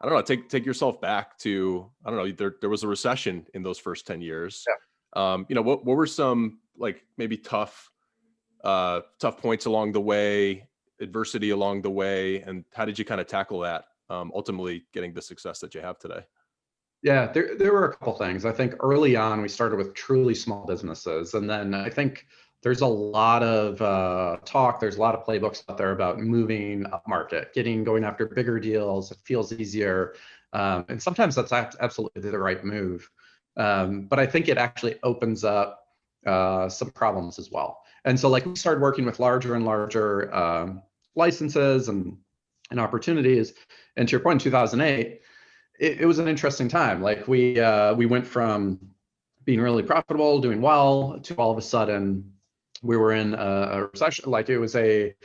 I don't know, take yourself back to, I don't know, there was a recession in those first 10 years. What were some like maybe tough points along the way, adversity along the way, and how did you kind of tackle that, ultimately getting the success that you have today? Yeah, there were a couple things. I think early on we started with truly small businesses, and then I think there's a lot of talk. There's a lot of playbooks out there about moving up market, going after bigger deals. It feels easier, and sometimes that's absolutely the right move. But I think it actually opens up some problems as well. And so, like, we started working with larger and larger licenses and opportunities. And to your point, in 2008. It was an interesting time. Like we went from being really profitable, doing well, to all of a sudden we were in a recession. Like it was a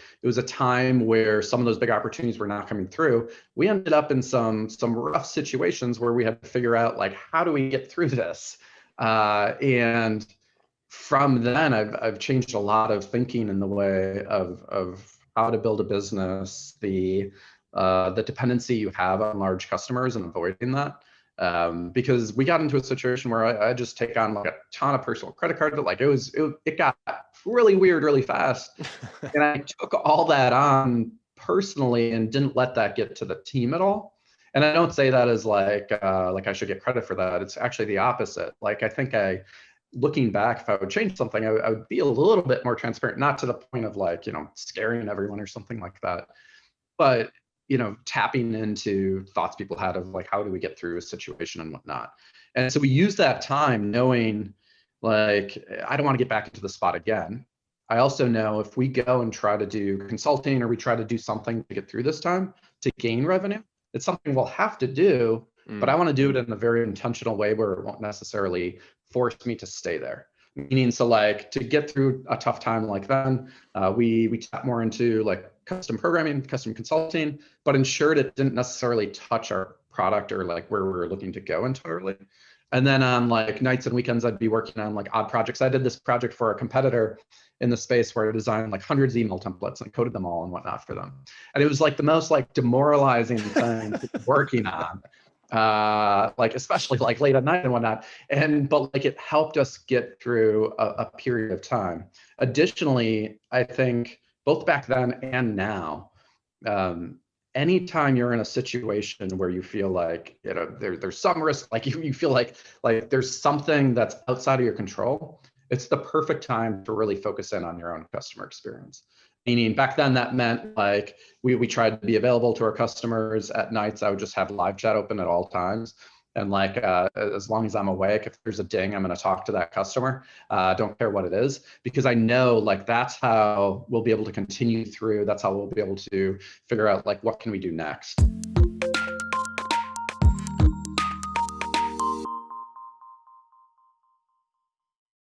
time where some of those big opportunities were not coming through. We ended up in some rough situations where we had to figure out, like, how do we get through this? And from then, I've changed a lot of thinking in the way of how to build a business, the dependency you have on large customers and avoiding that. Because we got into a situation where I just take on like a ton of personal credit card, but like it got really weird really fast. And I took all that on personally and didn't let that get to the team at all. And I don't say that as like I should get credit for that. It's actually the opposite. Like I think looking back, if I would change something, I would be a little bit more transparent, not to the point of like, scaring everyone or something like that, but tapping into thoughts people had of like, how do we get through a situation and whatnot. And so we use that time knowing, like, I don't want to get back into the spot again. I also know if we go and try to do consulting or we try to do something to get through this time to gain revenue, it's something we'll have to do, but I want to do it in a very intentional way where it won't necessarily force me to stay there. Meaning, so like to get through a tough time like then, we tap more into like custom programming, custom consulting, but ensured it didn't necessarily touch our product or like where we were looking to go entirely. And then on like nights and weekends, I'd be working on like odd projects. I did this project for a competitor in the space where I designed like hundreds of email templates and coded them all and whatnot for them. And it was like the most like demoralizing thing to be working on. Like especially like late at night and whatnot, but like it helped us get through a period of time. Additionally, I think both back then and now, anytime you're in a situation where you feel like there's some risk, like you feel like there's something that's outside of your control, it's the perfect time to really focus in on your own customer experience. Meaning back then that meant like we tried to be available to our customers at nights. I would just have live chat open at all times. And like, as long as I'm awake, if there's a ding, I'm going to talk to that customer. Don't care what it is, because I know like that's how we'll be able to continue through. That's how we'll be able to figure out like, what can we do next?